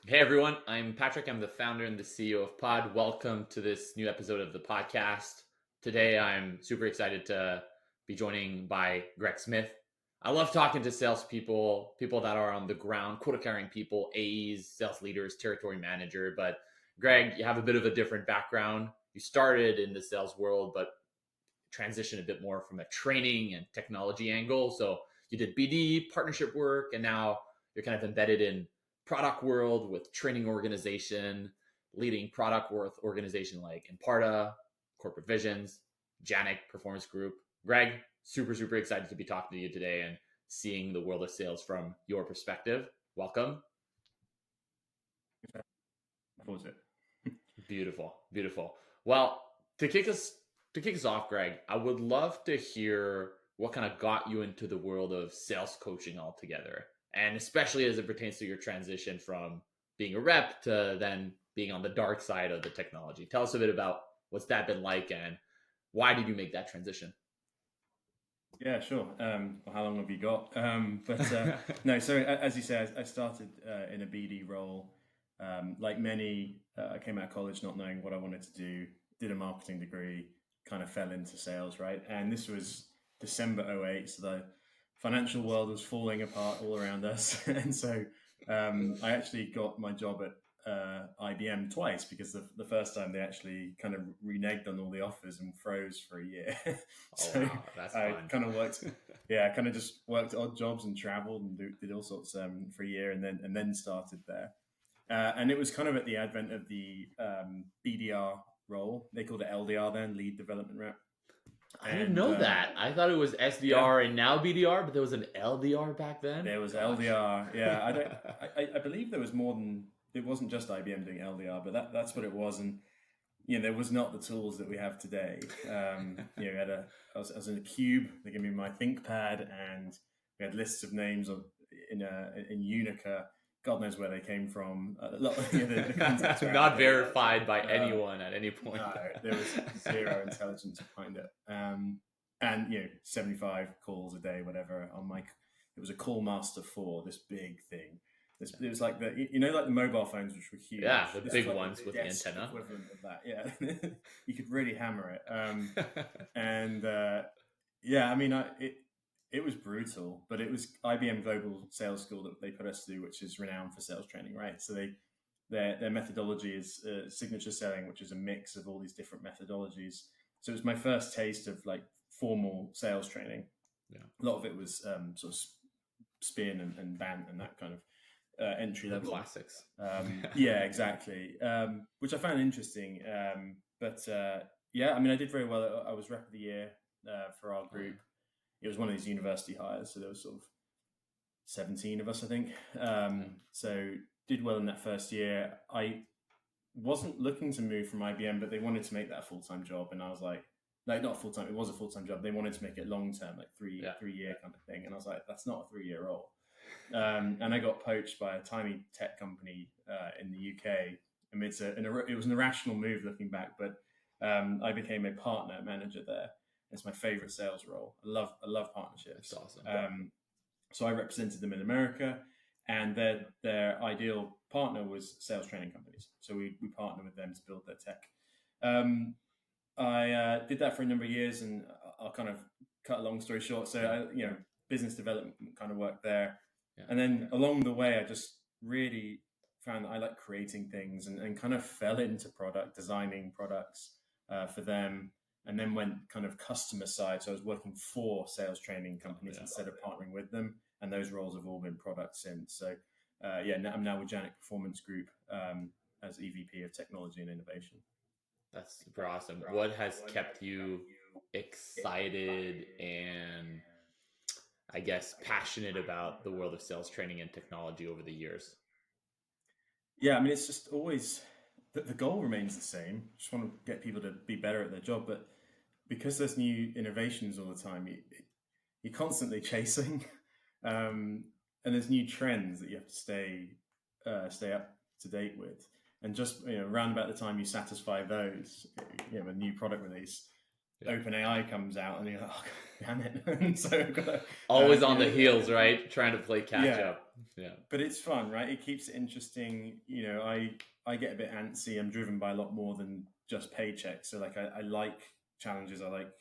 Hey everyone, I'm Patrick. I'm the founder and the CEO of Pod. Welcome to this new episode of the podcast. Today I'm super excited to be joined by Greg Smith. I love talking to salespeople, people that are on the ground, quota carrying people, AEs, sales leaders, territory manager. But Greg, you have a bit of a different background. You started in the sales world, but transitioned a bit more from a training and technology angle. So you did BD, partnership work, and now you're kind of embedded in product world with training organization, leading product worth organization like Imparta, Corporate Visions, Janek Performance Group. Greg, super excited to be talking to you today and seeing the world of sales from your perspective. Welcome. Was it? Beautiful. Well, to kick us off, Greg, I would love to hear what kind of got you into the world of sales coaching altogether. And especially as it pertains to your transition from being a rep to then being on the dark side of the technology. Tell us a bit about what's that been like and why did you make that transition? Yeah, sure. Well, how long have you got? No, so as you say, I started in a BD role. Like many, I came out of college not knowing what I wanted to do, did a marketing degree, kind of fell into sales, right? And this was December '08, so the financial world was falling apart all around us. And so I actually got my job at IBM twice because the first time they actually kind of reneged on all the offers and froze for a year. So Wow, that's I fun. kind of worked, I kind of just worked odd jobs and traveled and did all sorts for a year, and then started there. And it was kind of at the advent of the BDR role. They called it LDR then, lead development rep. I didn't And know that. I thought it was yeah, SDR and now BDR, but there was an LDR back then. there was Gosh. LDR. Yeah, I don't. I believe there was more than it wasn't just IBM doing LDR, but that's what it was. And there was not the tools that we have today. We had I was in a cube. They gave me my ThinkPad, and we had lists of names in Unica. God knows where they came from. The contacts were Not outdated. verified by anyone at any point. No, there was zero intelligence behind it. And 75 calls a day, whatever. On my, it was a Call Master 4, this big thing. It was like like the mobile phones, which were huge. Yeah, the This big was like ones with the antenna. equivalent of that. Yeah, you could really hammer it. And yeah, I mean, it was brutal, but it was IBM Global Sales School that they put us through, which is renowned for sales training, right? So their methodology is signature selling, which is a mix of all these different methodologies. So it was my first taste of like formal sales training. Yeah. A lot of it was sort of spin and BANT and that kind of entry level classics. Yeah, exactly. Which I found interesting. Yeah, I mean, I did very well. I was rep of the year for our group. It was one of these university hires, so there was sort of 17 of us, I think. So did well in that first year. I wasn't looking to move from IBM, but they wanted to make that a full-time job, and I was like, no, not full-time. It was a full-time job. They wanted to make it long-term, like three year kind of thing, and I was like, that's not a 3-year role. And I got poached by a tiny tech company in the UK. I mean, it was an irrational move looking back, but I became a partner manager there. It's my favorite sales role. I love partnerships. That's awesome. So I represented them in America, and their ideal partner was sales training companies. So we partnered with them to build their tech. I did that for a number of years, and I'll kind of cut a long story short. So business development kind of worked there. Yeah. And then along the way, I just really found that I like creating things and kind of fell into designing products for them, and then went kind of customer side. So I was working for sales training companies instead of partnering with them. And those roles have all been product since. So I'm now with Janek Performance Group as EVP of Technology and Innovation. That's super awesome. What has kept you excited and I guess passionate about the world of sales training and technology over the years? Yeah, I mean, it's just always the goal remains the same. Just want to get people to be better at their job, but because there's new innovations all the time, you're constantly chasing, and there's new trends that you have to stay up to date with. And just around about the time you satisfy those, a new product release, OpenAI comes out, and you're like, oh, damn it! And so always on the heels, right? Trying to play catch up. but it's fun, right? It keeps it interesting. I get a bit antsy. I'm driven by a lot more than just paychecks. So like I like challenges. I like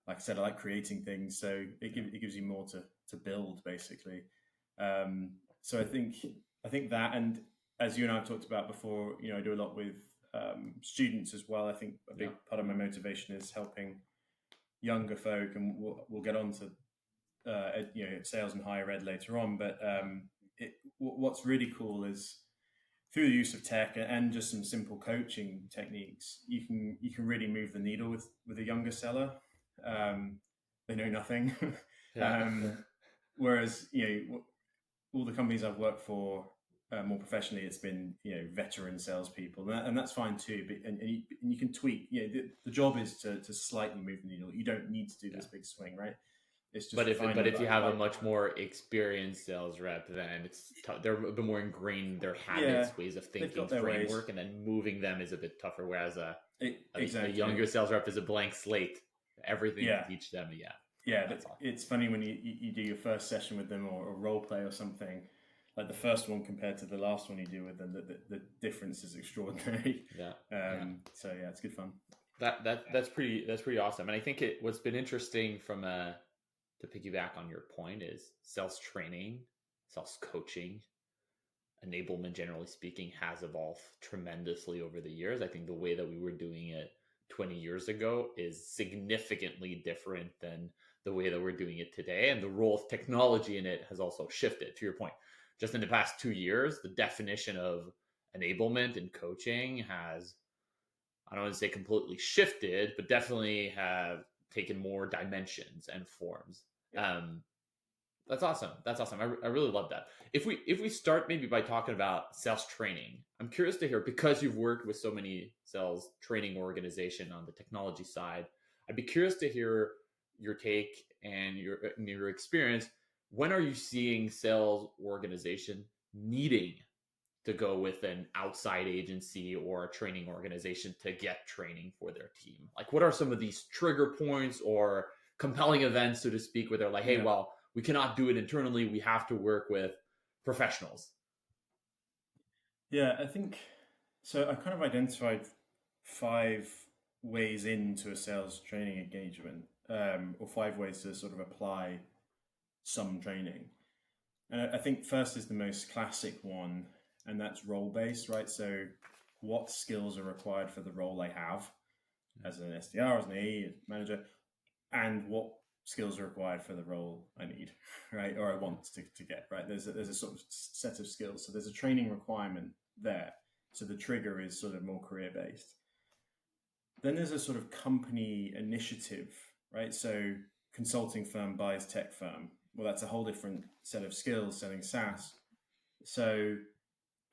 I said, I like creating things. So it gives you more to build basically. So I think that, and as you and I have talked about before, I do a lot with students as well. I think a big part of my motivation is helping younger folk, and we'll get on to sales and higher ed later on. But what's really cool is through the use of tech and just some simple coaching techniques, you can really move the needle with a younger seller. They know nothing. Whereas all the companies I've worked for more professionally, it's been veteran salespeople, and that's fine too. But and you can tweak. The job is to slightly move the needle. You don't need to do this big swing, right? It's just but if you have a much more experieensed sales rep, then it's they're a bit more ingrained in their habits, ways of thinking, framework, ways. And then moving them is a bit tougher. Whereas a younger sales rep is a blank slate. Everything to teach them. It's funny when you do your first session with them or role play or something, like the first one compared to the last one you do with them, the difference is extraordinary. So it's good fun. That's pretty awesome. And I think what's been interesting to piggyback on your point is sales training, sales coaching, enablement, generally speaking, has evolved tremendously over the years. I think the way that we were doing it 20 years ago is significantly different than the way that we're doing it today. And the role of technology in it has also shifted. To your point, just in the past 2 years, the definition of enablement and coaching has, I don't want to say completely shifted, but definitely have taken more dimensions and forms. That's awesome. I really love that. If we start maybe by talking about sales training, I'm curious to hear, because you've worked with so many sales training organization on the technology side, I'd be curious to hear your take and your experience. When are you seeing sales organization needing to go with an outside agency or a training organization to get training for their team? Like, what are some of these trigger points or compelling events, so to speak, where they're like, hey, well, we cannot do it internally. We have to work with professionals. Yeah, I think so. I kind of identified 5 ways into a sales training engagement, or 5 ways to sort of apply some training. And I think first is the most classic one, and that's role-based, right? So what skills are required for the role I have as an SDR, as an AE, manager, and what skills are required for the role I need, right? Or I want to get, right? There's a sort of set of skills. So there's a training requirement there. So the trigger is sort of more career-based. Then there's a sort of company initiative, right? So consulting firm buys tech firm. Well, that's a whole different set of skills selling SaaS. So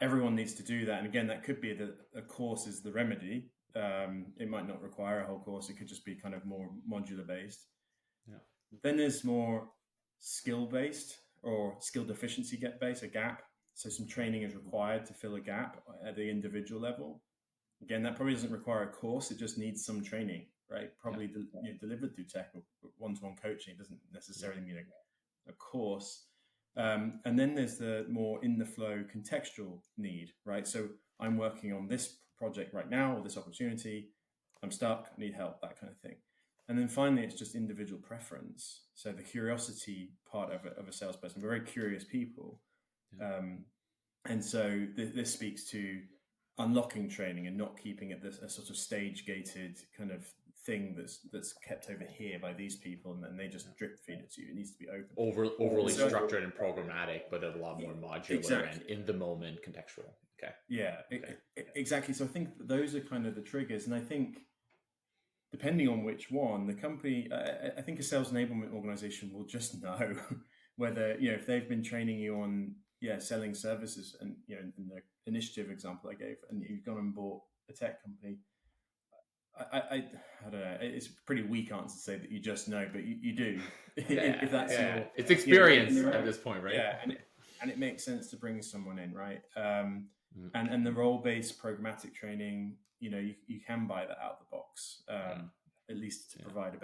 everyone needs to do that. And again, that could be that a course is the remedy. It might not require a whole course. It could just be kind of more modular based. Then there's more skill based or skill deficiency based, a gap. So some training is required to fill a gap at the individual level. Again, that probably doesn't require a course. It just needs some training, right? Probably delivered through tech or one-to-one coaching. It doesn't necessarily mean a course. And then there's the more in the flow contextual need, right? So I'm working on this project right now, or this opportunity. I'm stuck, I need help, that kind of thing. And then finally, it's just individual preference. So the curiosity part of a salesperson, we're very curious people. And so this speaks to unlocking training and not keeping it a sort of stage gated kind of thing that's kept over here by these people, and then they just drip feed it to you. It needs to be open. Overly structured and programmatic, but a lot more modular and in the moment contextual. Okay. Yeah, exactly. So I think those are kind of the triggers. And I think depending on which one, the company, I think a sales enablement organization will just know whether, if they've been training you on, selling services, and, in the initiative example I gave, and you've gone and bought a tech company, I don't know. It's a pretty weak answer to say that you just know, but you do. If that's it's experience at this point, right? Yeah, and it makes sense to bring someone in, right? And the role-based programmatic training, you can buy that out of the box, at least to provide a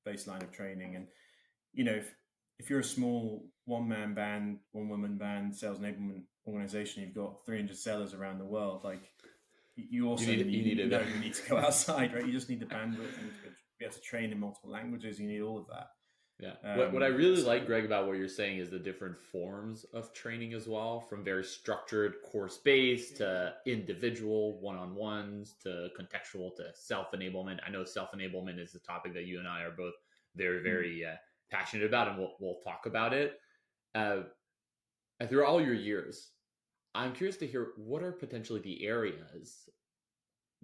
baseline of training. And if you're a small one-man band, one-woman band, sales enablement organization, you've got 300 sellers around the world. Like you also you need you it. need to go outside, right? You just need the bandwidth. You need to be able to train in multiple languages. You need all of that. Yeah. What I really So like, Greg, about what you're saying is the different forms of training as well, from very structured course based to individual one-on-ones to contextual to self-enablement. I know self-enablement is a topic that you and I are both very passionate about, and we'll talk about it. Through all your years, I'm curious to hear what are potentially the areas,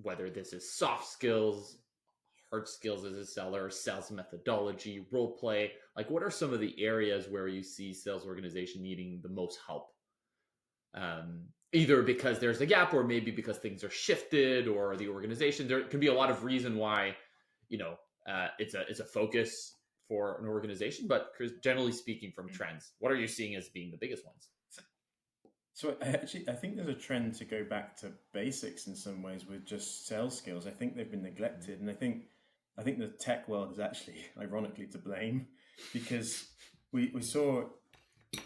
whether this is soft skills, hard skills as a seller, sales methodology, role play. Like, what are some of the areas where you see sales organization needing the most help? Either because there's a gap, or maybe because things are shifted, or the organization. There can be a lot of reason why, it's a focus for an organization. But generally speaking, from trends, what are you seeing as being the biggest ones? So I think there's a trend to go back to basics in some ways with just sales skills. I think they've been neglected, and I think the tech world is actually ironically to blame, because we saw,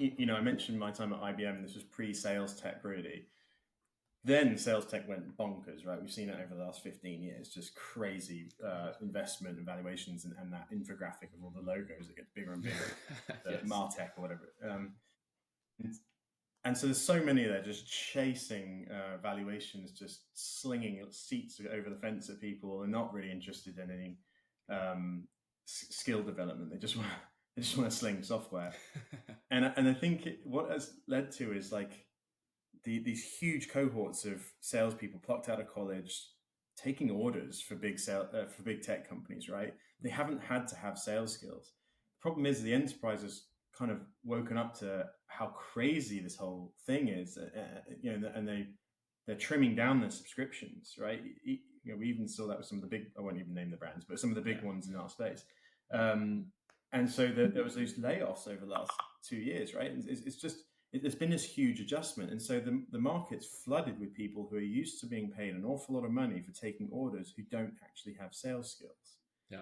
I mentioned my time at IBM. This was pre-sales tech, really. Then sales tech went bonkers, right? We've seen it over the last 15 years, just crazy investment and valuations, and that infographic of all the logos that gets bigger and bigger, the Yes. Martech or whatever. And so there's so many there just chasing valuations, just slinging seats over the fence at people, and not really interested in any skill development. They just want to sling software. And I think what has led to is like these huge cohorts of salespeople plucked out of college, taking orders for big tech companies. Right? They haven't had to have sales skills. The problem is the enterprise has kind of woken up to how crazy this whole thing is, and they're trimming down their subscriptions, right? We even saw that with some of the big, I won't even name the brands, but some of the big ones in our space. And so there was those layoffs over the last 2 years, right? There's been this huge adjustment. And so the market's flooded with people who are used to being paid an awful lot of money for taking orders who don't actually have sales skills. Yeah.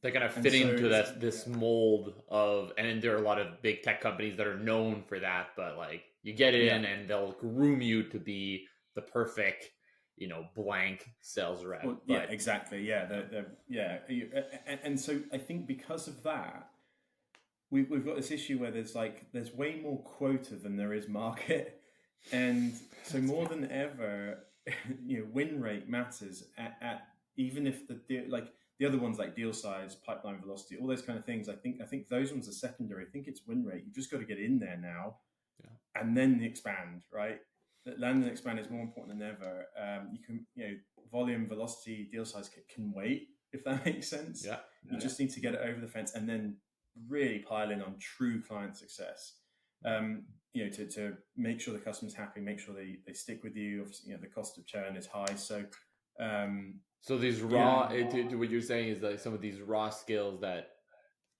They kind of fit into this mold of, and there are a lot of big tech companies that are known for that, but like you get in and they'll groom you to be the perfect, blank sales rep. Well, yeah, exactly. Yeah, and so I think because of that, we've got this issue where there's way more quota than there is market, and so more than ever, win rate matters at even if the other ones like deal size, pipeline velocity, all those kind of things. I think those ones are secondary. I think it's win rate. You've just got to get in there now, and then expand. Right, land and expand is more important than ever. You can, volume, velocity, deal size can wait, if that makes sense. Yeah, you just need to get it over the fence, and then really pile in on true client success. To make sure the customer's happy, make sure they stick with you. Obviously, the cost of churn is high, so. So these raw, what you're saying is like some of these raw skills that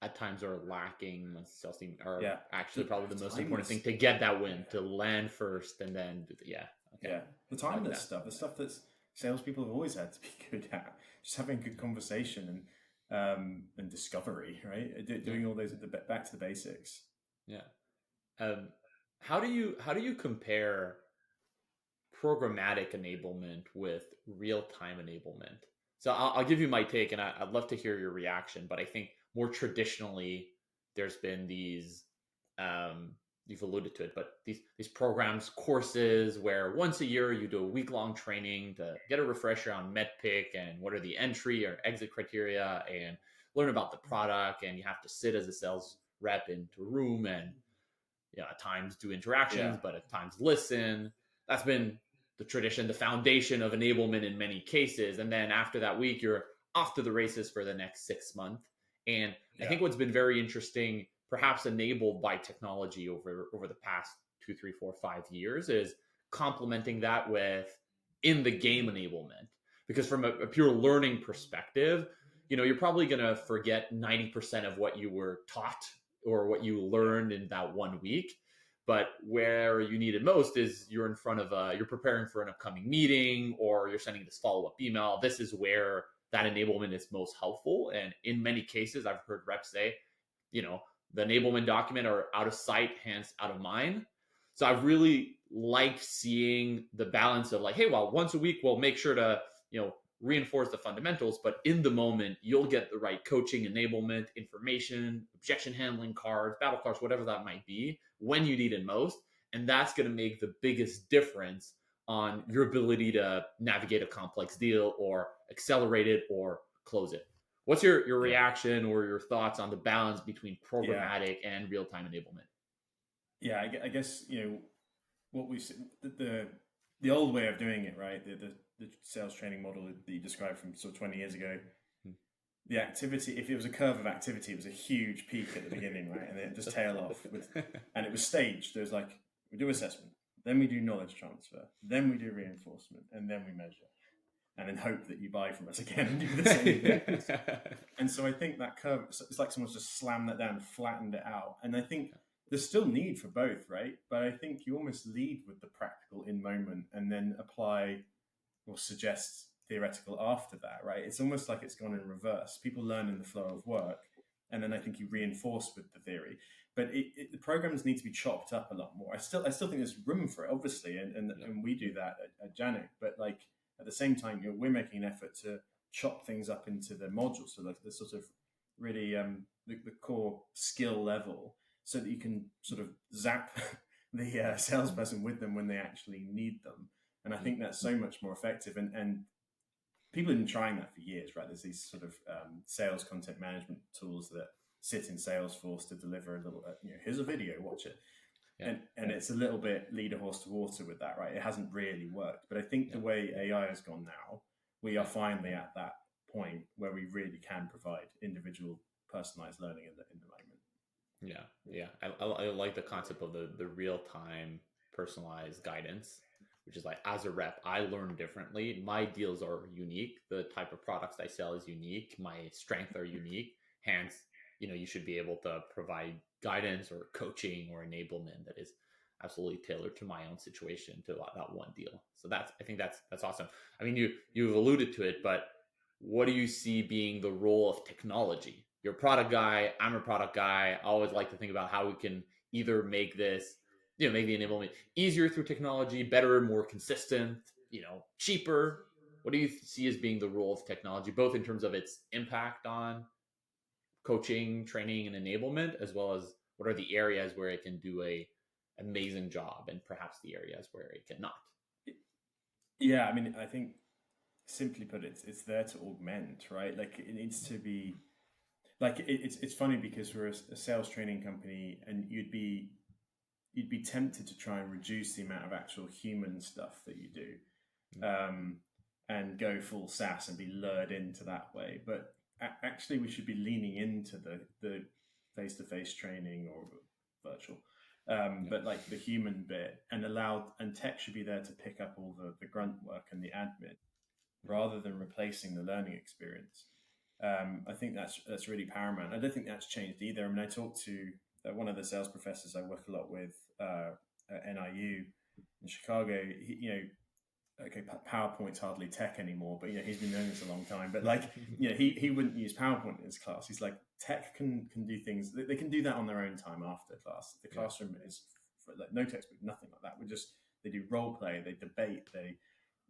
at times are lacking on sales team are actually probably the most important thing to get that win, to land first and then the timeless stuff, the stuff that salespeople have always had to be good at, just having good conversation and discovery, right? Doing all those back to the basics. How do you compare programmatic enablement with real-time enablement? So I'll give you my take, and I'd love to hear your reaction. But I think more traditionally, there's been these, you've alluded to it, but these programs, courses, where once a year you do a week-long training to get a refresher on MEDPIC and what are the entry or exit criteria, and learn about the product. And you have to sit as a sales rep into a room and at times do interactions, but at times listen. That's been the tradition, the foundation of enablement in many cases. And then after that week, you're off to the races for the next 6 months. And I think what's been very interesting, perhaps enabled by technology over the past 2, 3, 4, 5 years, is complementing that with in the game enablement. Because from a pure learning perspective, you're probably going to forget 90% of what you were taught or what you learned in that 1 week. But where you need it most is you're in front of you're preparing for an upcoming meeting, or you're sending this follow-up email. This is where that enablement is most helpful. And in many cases, I've heard reps say, the enablement document are out of sight, hence out of mind. So I really like seeing the balance of like, hey, well, once a week we'll make sure to, reinforce the fundamentals, but in the moment you'll get the right coaching, enablement, information, objection handling cards, battle cards, whatever that might be, when you need it most. And that's going to make the biggest difference on your ability to navigate a complex deal or accelerate it or close it. What's your reaction or your thoughts on the balance between programmatic and real-time enablement? Yeah, I guess, what we the old way of doing it, right? The sales training model that you described from sort of 20 years ago, the activity, if it was a curve of activity, it was a huge peak at the beginning, right? And then it just tail off. And it was staged. There was like, we do assessment, then we do knowledge transfer, then we do reinforcement, and then we measure. And then hope that you buy from us again and do the same thing. And so I think that curve, it's like someone's just slammed that down, flattened it out. And I think there's still need for both, right? But I think you almost lead with the practical in moment and then apply or suggest theoretical after that, right? It's almost like it's gone in reverse. People learn in the flow of work, and then I think you reinforce with the theory. But the programs need to be chopped up a lot more. I still think there's room for it, obviously, and we do that at Janek. But like at the same time, we're making an effort to chop things up into the modules, so like the sort of really the core skill level, so that you can sort of zap the salesperson with them when they actually need them. And I think that's so much more effective. And people have been trying that for years, right? There's these sort of sales content management tools that sit in Salesforce to deliver a little, here's a video, watch it. Yeah. And it's a little bit lead a horse to water with that, right? It hasn't really worked. But I think the way AI has gone now, we are finally at that point where we really can provide individual personalized learning in the moment. Yeah. I like the concept of the real-time personalized guidance, which is like, as a rep, I learn differently. My deals are unique. The type of products I sell is unique. My strengths are unique. Hence, you should be able to provide guidance or coaching or enablement that is absolutely tailored to my own situation, to that one deal. So I think that's awesome. I mean, you've alluded to it, but what do you see being the role of technology? You're a product guy. I'm a product guy. I always like to think about how we can either make this, make the enablement easier through technology, better, more consistent, cheaper. What do you see as being the role of technology, both in terms of its impact on coaching, training, and enablement, as well as what are the areas where it can do a amazing job and perhaps the areas where it cannot? Yeah, I mean, I think simply put, it's there to augment, right? Like it needs to be, like it's funny because we're a sales training company, and you'd be tempted to try and reduce the amount of actual human stuff that you do, and go full SaaS and be lured into that way. But actually, we should be leaning into the face-to-face training or virtual, but like the human bit, and tech should be there to pick up all the grunt work and the admin, rather than replacing the learning experience. I think that's really paramount. I don't think that's changed either. I mean, I talked to one of the sales professors I work a lot with at NIU in Chicago. PowerPoint's hardly tech anymore, but he's been doing this a long time. But like, he wouldn't use PowerPoint in his class. He's like, tech can do things. They can do that on their own time after class. The classroom is like no textbook, nothing like that. They do role play, they debate, they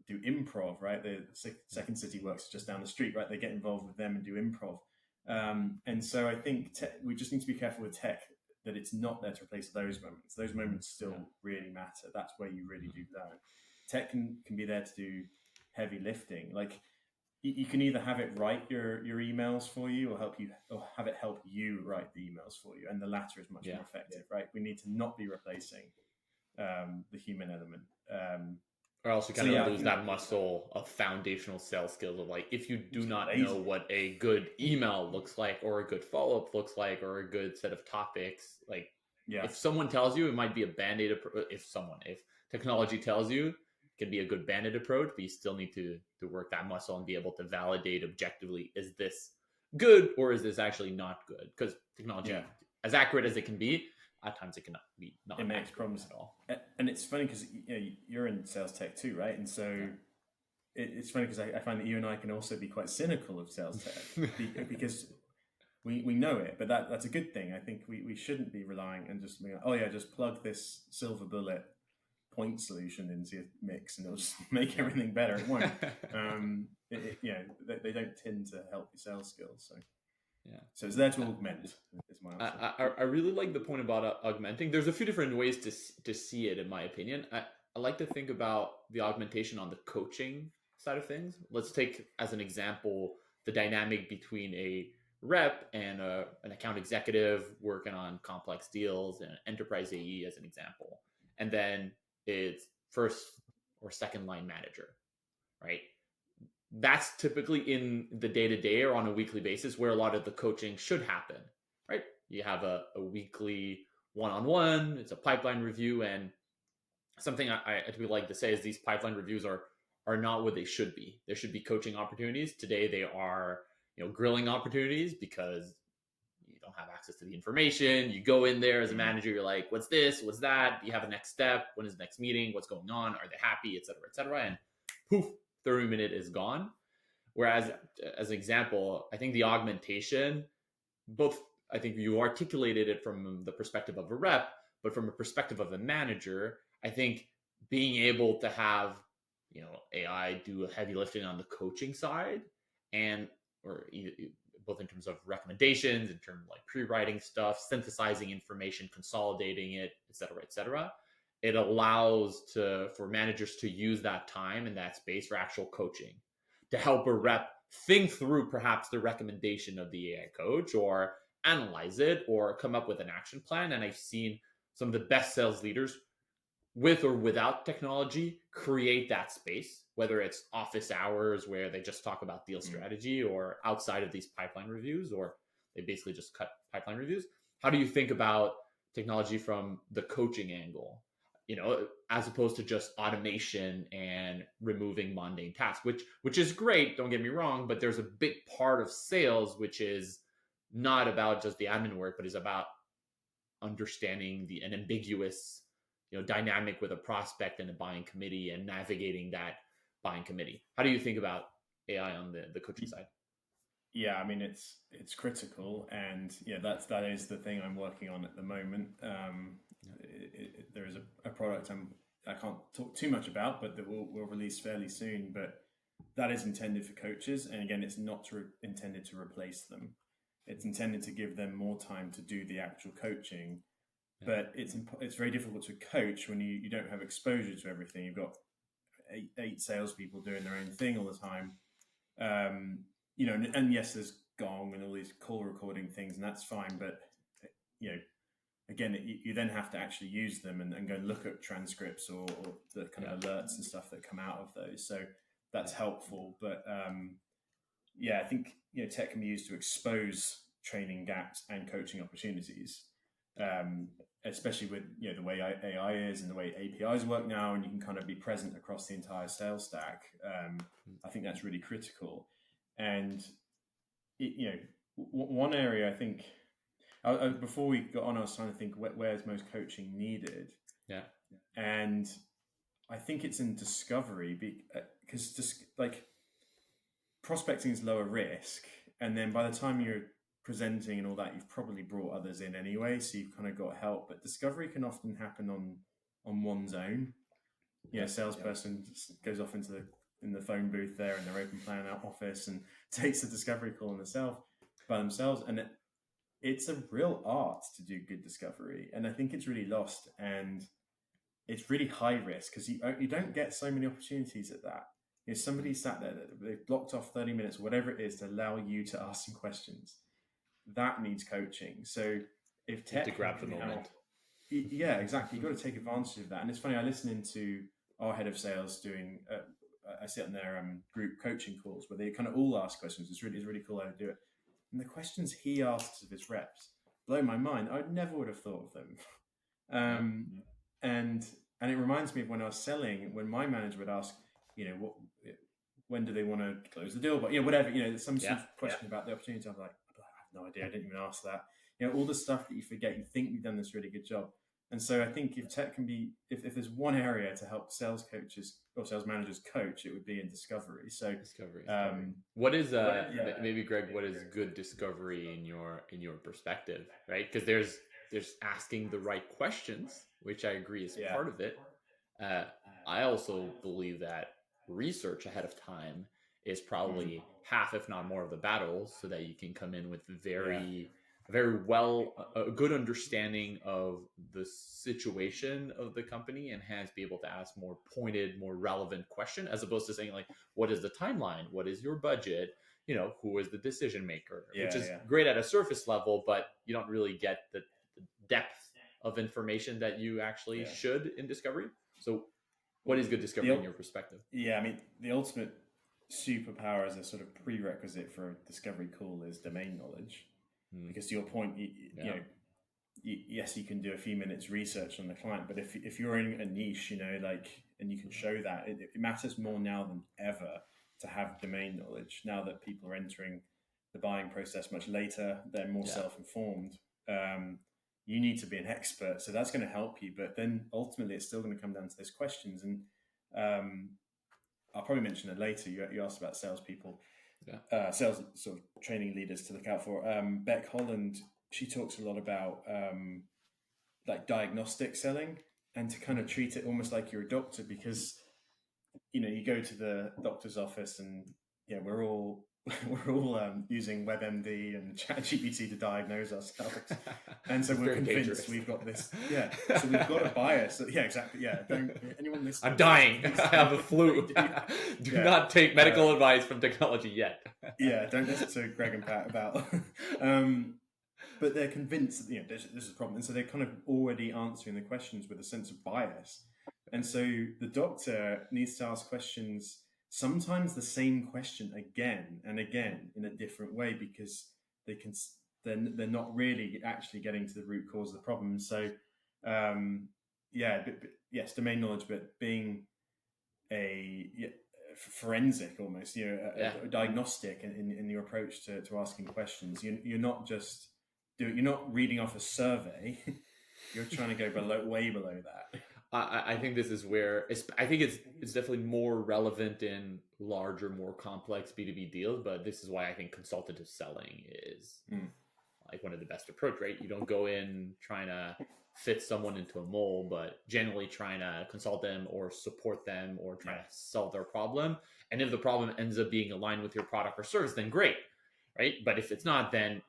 do improv, right? The Second City Works just down the street, right? They get involved with them and do improv. And so I think we just need to be careful with tech that it's not there to replace those moments. Those moments still really matter. That's where you really do learn. Tech can be there to do heavy lifting. Like you can either have it write your emails for you, or have it help you write the emails for you. And the latter is much more effective, right? We need to not be replacing the human element. Or else you kind of lose that muscle of foundational sales skills of like, if you do not know what a good email looks like, or a good follow-up looks like, or a good set of topics, like if someone tells you, it might be a band-aid approach. If technology tells you, it can be a good band-aid approach, but you still need to work that muscle and be able to validate objectively, is this good or is this actually not good? Because technology, as accurate as it can be, at times it cannot be not. It makes problems at all. And it's funny because you're in sales tech too, right? And so it's funny because I find that you and I can also be quite cynical of sales tech because we know it, but that's a good thing. I think we shouldn't be relying and just being like, oh yeah, just plug this silver bullet point solution into your mix and it'll just make everything better. It won't. They don't tend to help your sales skills. So Yeah. So it's there to augment. Is my answer. I really like the point about augmenting. There's a few different ways to see it, in my opinion. I like to think about the augmentation on the coaching side of things. Let's take as an example the dynamic between a rep and an account executive working on complex deals and an enterprise AE as an example. And then it's first or second line manager, right? That's typically in the day-to-day or on a weekly basis where a lot of the coaching should happen, right? You have a weekly one-on-one, it's a pipeline review, and something I typically like to say is these pipeline reviews are not what they should be. There should be coaching opportunities. Today they are, grilling opportunities because you don't have access to the information. You go in there as a manager, you're like, what's this? What's that? Do you have a next step? When is the next meeting? What's going on? Are they happy? Et cetera, et cetera. And poof, 30-minute is gone. Whereas, as an example, I think the augmentation, I think you articulated it from the perspective of a rep, but from a perspective of a manager, I think being able to have, AI do a heavy lifting on the coaching side or both in terms of recommendations, in terms of like pre-writing stuff, synthesizing information, consolidating it, et cetera, et cetera. It allows for managers to use that time and that space for actual coaching to help a rep think through perhaps the recommendation of the AI coach or analyze it or come up with an action plan. And I've seen some of the best sales leaders with or without technology create that space, whether it's office hours where they just talk about deal strategy or outside of these pipeline reviews, or they basically just cut pipeline reviews. How do you think about technology from the coaching angle? As opposed to just automation and removing mundane tasks, which is great, don't get me wrong, but there's a big part of sales which is not about just the admin work, but is about understanding an ambiguous, dynamic with a prospect and a buying committee and navigating that buying committee. How do you think about AI on the coaching side? Yeah, I mean it's critical, and that is the thing I'm working on at the moment. There is a product I can't talk too much about, but that we'll release fairly soon. But that is intended for coaches, and again, it's not intended to replace them. It's intended to give them more time to do the actual coaching. But it's very difficult to coach when you don't have exposure to everything. You've got eight salespeople doing their own thing all the time. And yes, there's Gong and all these call recording things, and that's fine. But again, you then have to actually use them and go and look at transcripts or the kind of alerts and stuff that come out of those. So that's helpful. But I think tech can be used to expose training gaps and coaching opportunities, especially with the way AI is and the way APIs work now, and you can kind of be present across the entire sales stack. I think that's really critical. And one area I think. Before we got on, I was trying to think where's most coaching needed. Yeah. And I think it's in discovery because just like prospecting is lower risk. And then by the time you're presenting and all that, you've probably brought others in anyway. So you've kind of got help. But discovery can often happen on one's own. A salesperson just goes off in the phone booth there in their open plan office and takes a discovery call by themselves. And it's a real art to do good discovery, and I think it's really lost, and it's really high risk because you don't get so many opportunities at that. Somebody sat there, they've blocked off 30 minutes, whatever it is, to allow you to ask some questions. That needs coaching. So if tech to grab the moment, yeah, exactly. You've got to take advantage of that. And it's funny, I listen into our head of sales doing. I sit on their group coaching calls where they kind of all ask questions. It's really cool how to do it. And the questions he asks of his reps blow my mind. I never would have thought of them. And it reminds me of when I was selling, when my manager would ask, when do they want to close the deal? But whatever, some sort of question about the opportunity. I'm like, I have no idea. I didn't even ask that. All the stuff that you forget. You think you've done this really good job, And so I think if tech can be, if there's one area to help sales coaches or sales managers coach, it would be in discovery. So, Discovery. What is yeah, maybe Greg? What is good discovery in your perspective, right? Because there's asking the right questions, which I agree is yeah, part of it. Uh, I also believe that research ahead of time is mm, probably half, if not more, of the battle, so that you can come in with yeah, very well a good understanding of the situation of the company, and hence be able to ask more pointed, more relevant question, as opposed to saying like, what is the timeline, what is your budget, who is the decision maker, which yeah, is yeah, great at a surface level, but you don't really get the depth of information that you actually yeah. should in discovery. So what Well, is good discovery in your perspective? yeah, I mean, the ultimate superpower as a sort of prerequisite for a discovery call is domain knowledge. Hmm. Because to your point, Yeah. yes, you can do a few minutes research on the client, but if you're in a niche, and you can show that, it matters more now than ever to have domain knowledge. Now that people are entering the buying process much later, they're more Yeah. self-informed. You need to be an expert, so that's going to help you. But then ultimately, it's still going to come down to those questions. And um, I'll probably mention it later. You asked about salespeople, Yeah. sales sort of training leaders to look out for. Beck Holland, she talks a lot about like diagnostic selling, and to kind of treat it almost like you're a doctor, because you go to the doctor's office and we're all we're all using WebMD and ChatGPT to diagnose ourselves, and so It's we're very convinced dangerous. we've got this. Yeah, so we've got a bias. Yeah, exactly. Yeah, don't anyone listening. I'm dying. Please I have a flu. Do yeah, not take medical advice from technology yet. yeah, don't listen to Greg and Pat about. But they're convinced that this is a problem, and so they're kind of already answering the questions with a sense of bias. And so the doctor needs to ask questions, sometimes the same question again and again in a different way, because they can they're not really actually getting to the root cause of the problem. So yes, domain knowledge, but being a forensic almost, Yeah. a diagnostic in your approach to asking questions. You're not just you're not reading off a survey. You're trying to go way below that. I think this is where I think it's definitely more relevant in larger, more complex B2B deals, but this is why I think consultative selling is Mm. like one of the best approach, right? You don't go in trying to fit someone into a mold, but generally trying to consult them or support them or try Yeah. to solve their problem. And if the problem ends up being aligned with your product or service, then great, right? But if it's not, then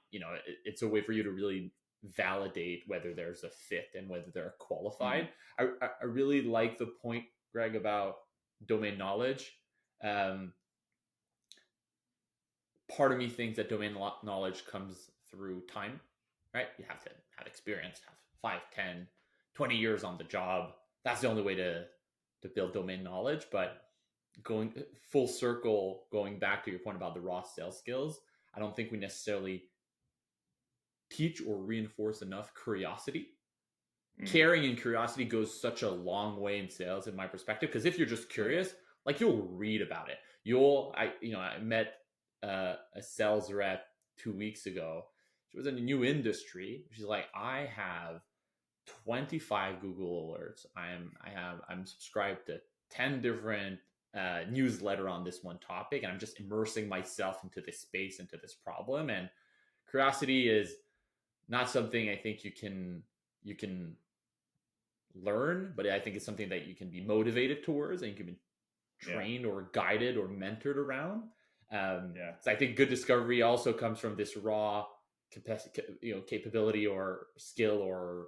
it's a way for you to really validate whether there's a fit and whether they're qualified. I really like the point, Greg, about domain knowledge. Part of me thinks that domain knowledge comes through time, right? You have to have experience, have 5, 10, 20 years on the job. That's the only way to build domain knowledge. But going full circle, going back to your point about the raw sales skills, I don't think we necessarily teach or reinforce enough curiosity. Caring and curiosity goes such a long way in sales, in my perspective, because if you're just curious, like you'll read about it. I met a sales rep 2 weeks ago. She was in a new industry. She's like, I have 25 Google alerts. I'm subscribed to 10 different newsletter on this one topic, and I'm just immersing myself into this space, into this problem. And curiosity is not something I think you can learn, but I think it's something that you can be motivated towards, and you can be trained or guided or mentored around. So I think good discovery also comes from this raw capability or skill or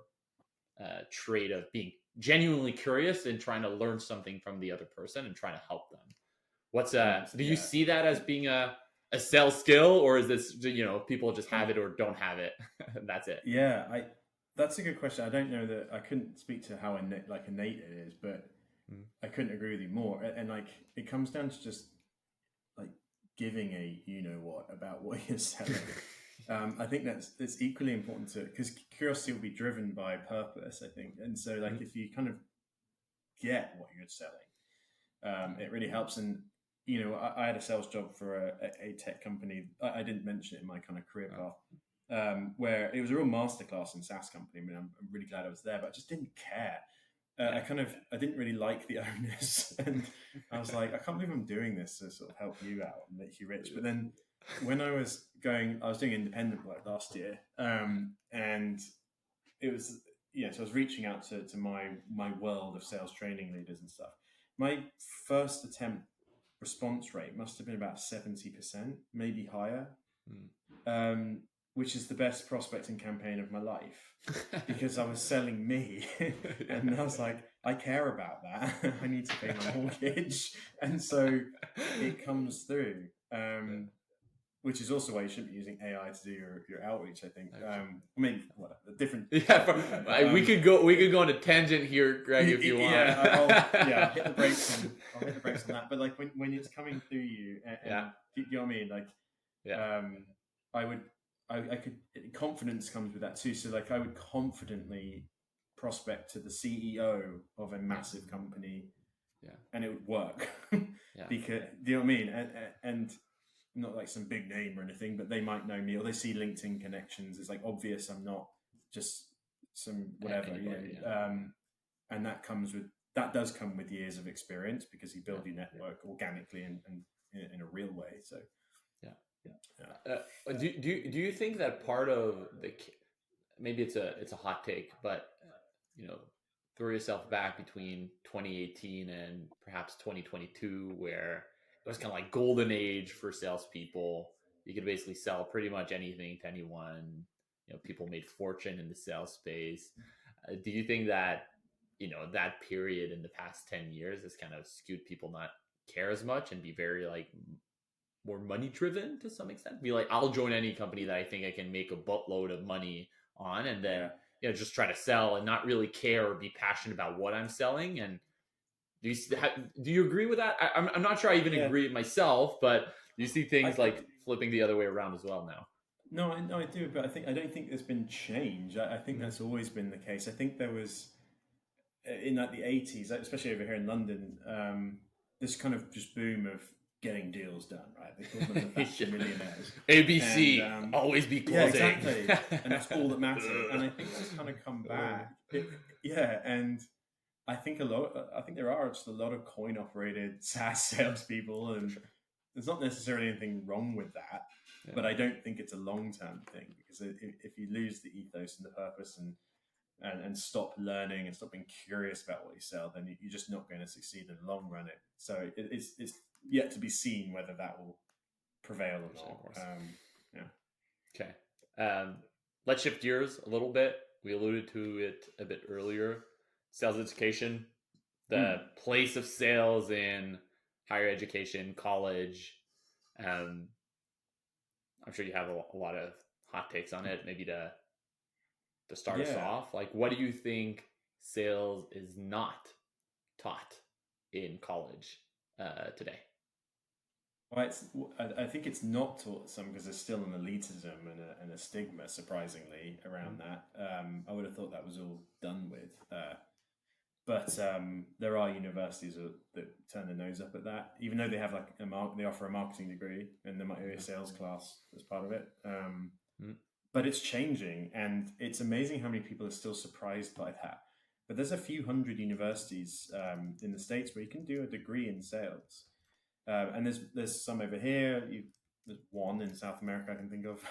trait of being genuinely curious and trying to learn something from the other person and trying to help them. Do you see that as being a sales skill, or is this people just have it or don't have it? That's it. Yeah, that's a good question. I don't know that I couldn't speak to how innate it is, but I couldn't agree with you more. And like it comes down to just like giving a what about what you're selling. I think that's equally important because curiosity will be driven by purpose, I think. And so like if you kind of get what you're selling, it really helps. And I had a sales job for a tech company. I didn't mention it in my kind of career path. where it was a real masterclass in SaaS company. I mean, I'm really glad I was there, but I just didn't care. I didn't really like the owners, and I was like, I can't believe I'm doing this to sort of help you out and make you rich. But then when I was doing independent work last year, and it was so I was reaching out to my world of sales training leaders and stuff. My first attempt response rate must have been about 70%, maybe higher. Which is the best prospecting campaign of my life because I was selling me and I was like, I care about that. I need to pay my mortgage. And so it comes through, which is also why you shouldn't be using AI to do your outreach, I think. I mean, what a different. Yeah, we could go on a tangent here, Greg, if you want. I'll hit the brakes on that. But like when it's coming through you, and you know what I mean? Like, I could confidence comes with that too. So like I would confidently prospect to the CEO of a massive company, and it would work. Because do you know what I mean? And not like some big name or anything, but they might know me or they see LinkedIn connections. It's like obvious I'm not just some whatever. And that does come with years of experience because you build your network organically and in a real way. So. Do you think that part of maybe it's a hot take, but throw yourself back between 2018 and perhaps 2022, where it was kind of like golden age for salespeople. You could basically sell pretty much anything to anyone. People made fortune in the sales space. Do you think that that period in the past 10 years has kind of skewed people not care as much and be very like more money driven to some extent? Be like, I'll join any company that I think I can make a buttload of money on, and then just try to sell and not really care or be passionate about what I'm selling. And do you agree with that? I'm not sure I even agree myself, but do you see things like flipping the other way around as well now? No, I do, but I don't think there's been change. I think that's always been the case. I think there was in like the 80s, especially over here in London, this kind of just boom of getting deals done, right? They call them the factory millionaires. ABC, and, always be closing. Yeah, exactly. And that's all that matters. And I think that's kind of come back. And I think there are just a lot of coin-operated SaaS salespeople, and there's not necessarily anything wrong with that. Yeah. But I don't think it's a long-term thing, because if you lose the ethos and the purpose and stop learning and stop being curious about what you sell, then you're just not going to succeed in the long run. So it's yet to be seen whether that will prevail or not. Okay. Let's shift gears a little bit. We alluded to it a bit earlier. Sales education, the place of sales in higher education, college. I'm sure you have a lot of hot takes on it. Maybe to start us off, like, what do you think sales is not taught in college today? Well, I think it's not taught some because there's still an elitism and a stigma, surprisingly, around that. I would have thought that was all done with. But there are universities that turn their nose up at that, even though they have like they offer a marketing degree and there might be a sales class as part of it. But it's changing, and it's amazing how many people are still surprised by that. But there's a few hundred universities in the States where you can do a degree in sales. And there's some over here. There's one in South America I can think of.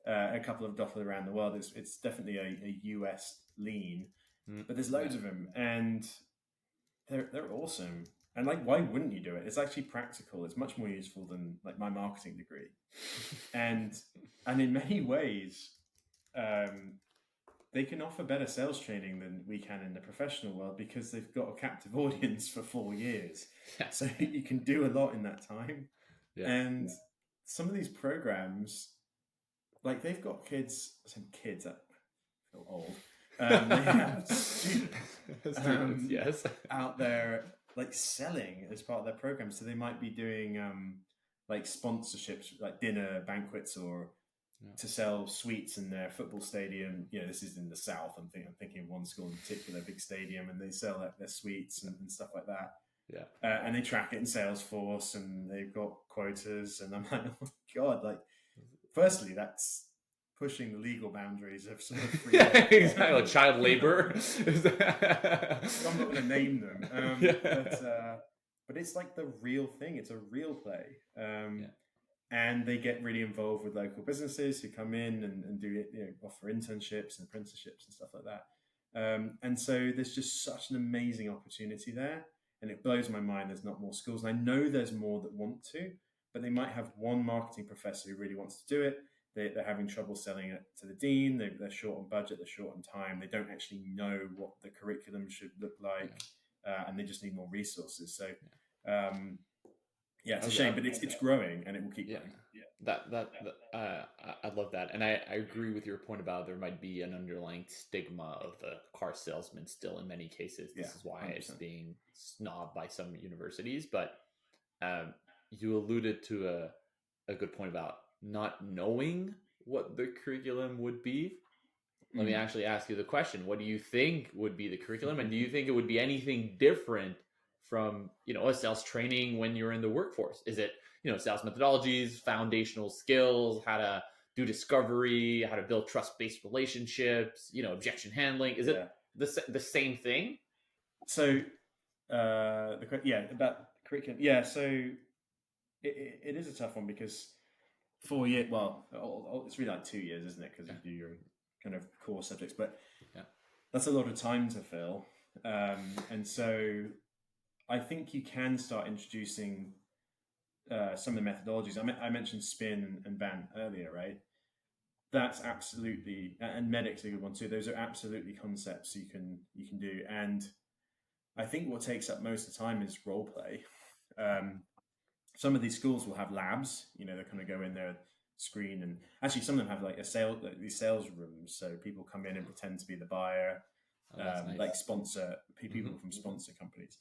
A couple of dotted around the world. It's definitely a US lean, but there's loads of them, and they're awesome. And like, why wouldn't you do it? It's actually practical. It's much more useful than like my marketing degree, and in many ways, they can offer better sales training than we can in the professional world because they've got a captive audience for 4 years. So you can do a lot in that time. And some of these programs, like they've got kids that feel old. They have students out there like selling as part of their program. So they might be doing like sponsorships, like dinner banquets, or to sell suites in their football stadium. This is in the South. I'm thinking of one school in particular, big stadium, and they sell like their suites and stuff like that. And they track it in Salesforce, and they've got quotas. And I'm like, oh my God, like, firstly, that's pushing the legal boundaries of sort of free. Yeah, exactly. Like child labor. I'm not going to name them, but it's like the real thing. It's a real play. And they get really involved with local businesses who come in and do it, offer internships and apprenticeships and stuff like that. And so there's just such an amazing opportunity there. And it blows my mind there's not more schools. And I know there's more that want to, but they might have one marketing professor who really wants to do it. They're having trouble selling it to the dean. They're short on budget. They're short on time. They don't actually know what the curriculum should look like. And they just need more resources. So, it's a shame, but it's growing and it will keep growing. I love that, and I agree with your point about there might be an underlying stigma of the car salesman still in many cases. This is why 100%. It's being snobbed by some universities. But you alluded to a good point about not knowing what the curriculum would be. Let me actually ask you the question: what do you think would be the curriculum, and do you think it would be anything different from a sales training when you're in the workforce? Is it sales methodologies, foundational skills, how to do discovery, how to build trust-based relationships, objection handling? Is it the same thing? So about curriculum, so it is a tough one because 4 years, it's really like 2 years, isn't it, because you do your kind of core subjects, but that's a lot of time to fill, and so I think you can start introducing some of the methodologies. I mentioned spin and ban earlier, right? That's absolutely, and medic's a good one too. Those are absolutely concepts you can do. And I think what takes up most of the time is role play. Some of these schools will have labs, they kind of go in there, screen, and actually some of them have like these sales rooms. So people come in and pretend to be the buyer, nice. Like sponsor people from sponsor companies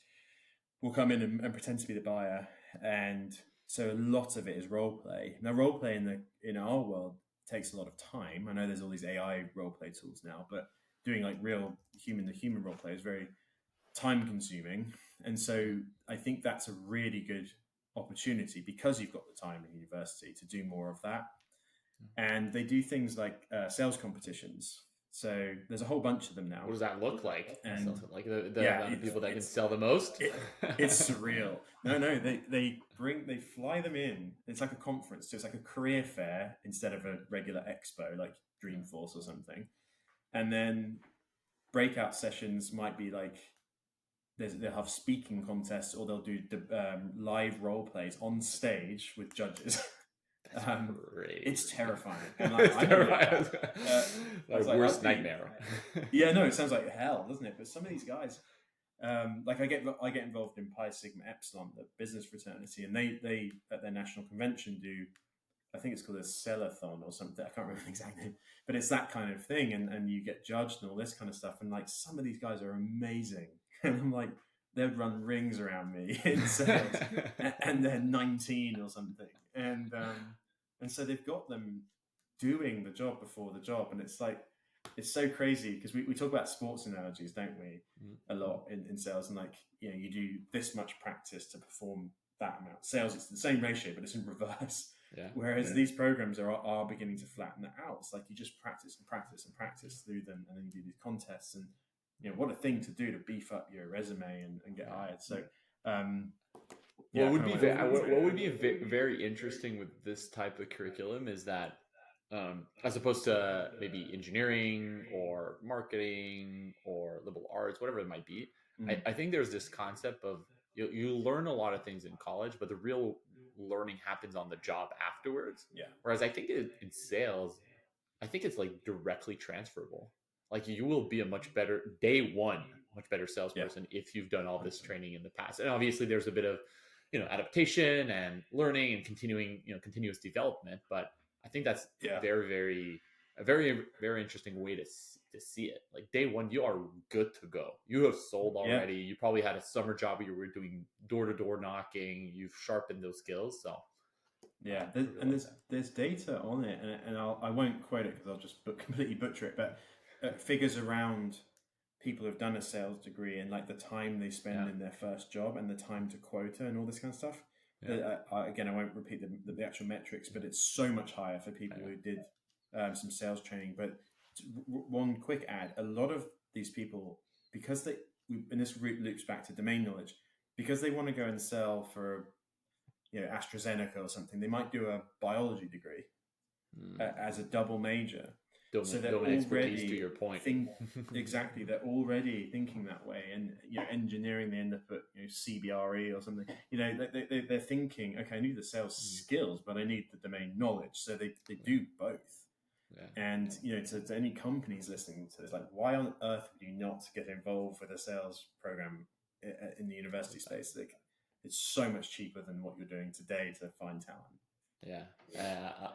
will come in and pretend to be the buyer, and so a lot of it is role play. Now, role play in our world takes a lot of time. I know there's all these AI role play tools now, but doing like real human to human role play is very time consuming, and so I think that's a really good opportunity because you've got the time in university to do more of that. And they do things like sales competitions. So there's a whole bunch of them now. What does that look like? And like the people that can sell the most? It's surreal. No, they fly them in. It's like a conference. So it's like a career fair instead of a regular expo like Dreamforce or something. And then breakout sessions might be like they'll have speaking contests, or they'll do live role plays on stage with judges. It's terrifying. And worst nightmare. It sounds like hell, doesn't it? But some of these guys, like I get involved in Pi Sigma Epsilon, the business fraternity, and they at their national convention do, I think it's called a sellathon or something. I can't remember the exact name, but it's that kind of thing, and you get judged and all this kind of stuff. And like some of these guys are amazing, and I'm like, they'd run rings around me in sales, and they're 19 or something, and so they've got them doing the job before the job, and it's like it's so crazy because we talk about sports analogies, don't we, a lot in sales, and like you do this much practice to perform that amount. Sales, it's the same ratio, but it's in reverse. Whereas these programs are beginning to flatten it out. It's like you just practice and practice and practice through them, and then you do these contests, and what a thing to do to beef up your resume and get hired. So what would be very interesting with this type of curriculum is that as opposed to maybe engineering or marketing or liberal arts, whatever it might be, I think there's this concept of you learn a lot of things in college, but the real learning happens on the job afterwards. Whereas I think in sales, I think it's like directly transferable. Like you will be a much better salesperson if you've done all this training in the past. And obviously there's a bit of, adaptation and learning and continuous development. But I think that's a very, very interesting way to see it. Like day one, you are good to go. You have sold already. You probably had a summer job where you were doing door-to-door knocking. You've sharpened those skills. So there's data on it, and I won't quote it because I'll just completely butcher it. But figures around people who've done a sales degree and like the time they spend in their first job and the time to quota and all this kind of stuff. Again, I won't repeat the actual metrics, but it's so much higher for people who did some sales training. But one quick add: a lot of these people, because and this loops back to domain knowledge, because they want to go and sell for, AstraZeneca or something, they might do a biology degree as a double major. So they're domain expertise, already to your point. Exactly, they're already thinking that way, and engineering, they end up at CBRE or something. They're thinking, okay, I need the sales skills, but I need the domain knowledge. So they do both. Yeah. And to any companies listening to this, like, why on earth would you not get involved with a sales program in the university space? Like, it's so much cheaper than what you're doing today to find talent. Yeah,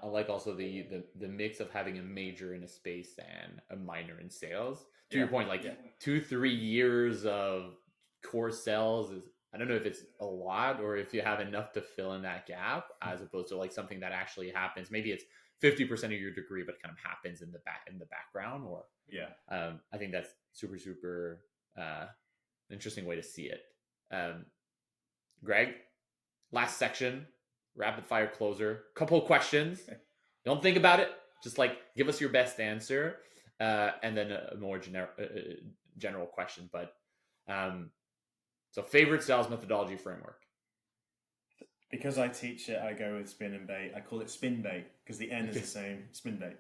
I like also the mix of having a major in a space and a minor in sales. To your point, like 2-3 years of core sales is, I don't know if it's a lot or if you have enough to fill in that gap, as opposed to like something that actually happens. Maybe it's 50% of your degree, but it kind of happens in the background. Or I think that's super interesting way to see it. Greg, last section. Rapid fire closer. Couple of questions. Don't think about it. Just like give us your best answer, and then a more general question. But so favorite sales methodology framework. Because I teach it, I go with spin and bait. I call it spin bait because the N is the same. Spin bait.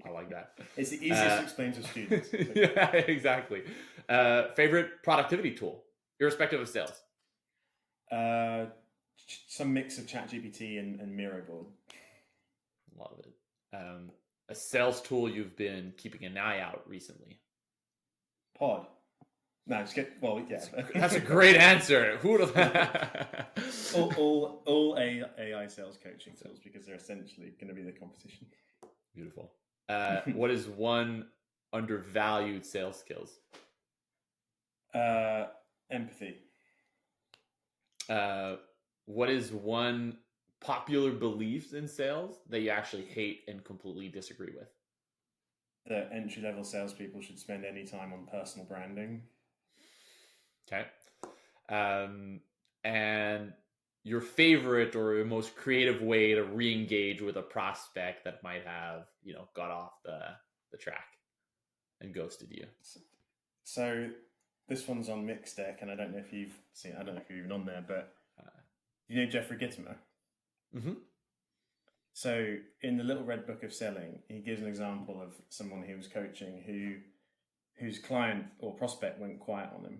I like that. It's the easiest to explain to students. Yeah, exactly. Favorite productivity tool, irrespective of sales. Some mix of ChatGPT and Miroboard. Love it. A sales tool you've been keeping an eye out recently. Pod. No, just get, well, yeah. That's a great answer. Who would have? all AI sales coaching tools, because they're essentially going to be the competition. Beautiful. What is one undervalued sales skills? Empathy. What is one popular belief in sales that you actually hate and completely disagree with? That entry-level salespeople should spend any time on personal branding. Okay. And your favorite or most creative way to re-engage with a prospect that might have, got off the track and ghosted you? So this one's on Mixdeck, and I don't know if you've seen, I don't know if you're even on there, but you know Jeffrey Gitomer? Mm-hmm. So in the Little Red Book of Selling, he gives an example of someone he was coaching whose client or prospect went quiet on him.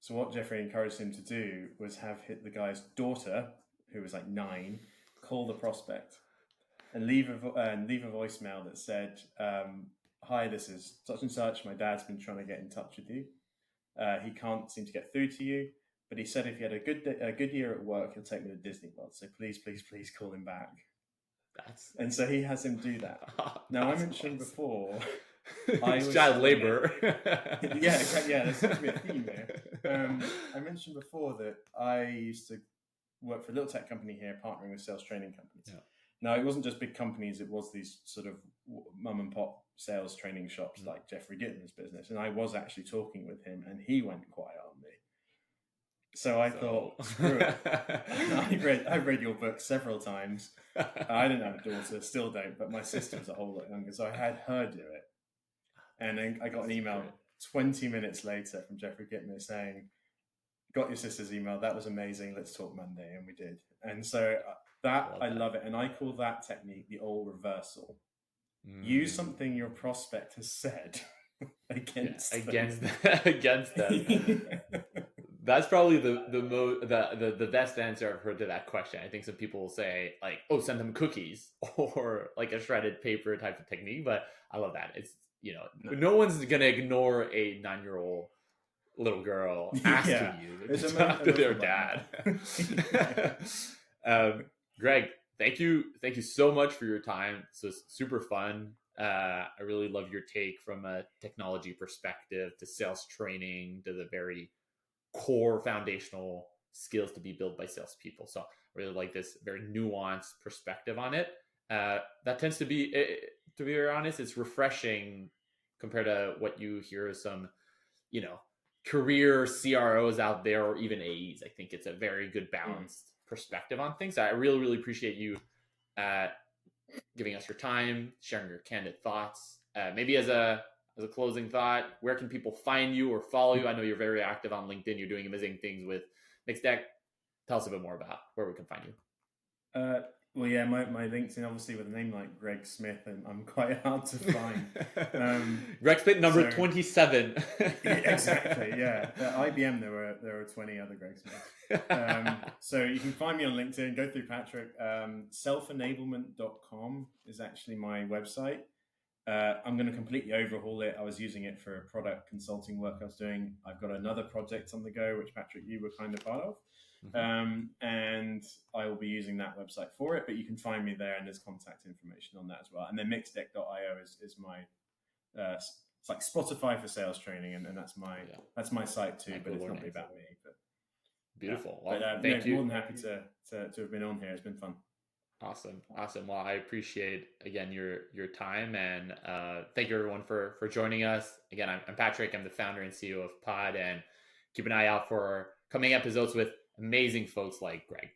So what Jeffrey encouraged him to do was have the guy's daughter, who was like 9, call the prospect and leave a voicemail that said, "Hi, this is such and such. My dad's been trying to get in touch with you. He can't seem to get through to you, but he said if he had a good year at work, he'll take me to Disney World. So please call him back." And so he has him do that. Now, I mentioned before, child labor. Yeah, there seems to be a theme here. I mentioned before that I used to work for a little tech company here, partnering with sales training companies. Yeah. Now, it wasn't just big companies; it was these sort of mum and pop sales training shops like Jeffrey Gitomer's business. And I was actually talking with him, and he went quiet on me. So I thought, screw it. I've read your book several times. I didn't have a daughter, still don't, but my sister was a whole lot younger, so I had her do it. And then I got an email 20 minutes later from Jeffrey Gitomer saying, "Got your sister's email. That was amazing. Let's talk Monday." And we did. And so I love it. And I call that technique the old reversal. Use something your prospect has said against them. That's probably the best answer I've heard to that question. I think some people will say like, "Oh, send them cookies," or like a shredded paper type of technique. But I love that. It's no one's gonna ignore a 9-year-old little girl asking you to talk to their dad. Greg, thank you so much for your time. This was super fun. I really love your take from a technology perspective to sales training to the very core foundational skills to be built by salespeople. So I really like this very nuanced perspective on it. That tends to be very honest, it's refreshing compared to what you hear some, career CROs out there or even AEs. I think it's a very good balanced perspective on things. I really, really appreciate you giving us your time, sharing your candid thoughts. Maybe as a closing thought, where can people find you or follow you? I know you're very active on LinkedIn. You're doing amazing things with Mixed Deck. Tell us a bit more about where we can find you. Well, yeah, my LinkedIn, obviously, with a name like Greg Smith, I'm quite hard to find. Greg Smith, number 27. Exactly, yeah. At IBM, there were 20 other Greg Smiths. So you can find me on LinkedIn. Go through Patrick. Selfenablement.com is actually my website. I'm going to completely overhaul it. I was using it for product consulting work I was doing. I've got another project on the go, which Patrick, you were kind of part of. And I will be using that website for it, but you can find me there, and there's contact information on that as well. And then mixdeck.io is my it's like Spotify for sales training, and that's my site too, but it's not really about me. But beautiful. Yeah. Well, thank you. More than happy to have been on here. It's been fun. Awesome. Well, I appreciate again your time, and thank you everyone for joining us. Again, I'm Patrick. I'm the founder and CEO of Pod, and keep an eye out for coming episodes with amazing folks like Greg.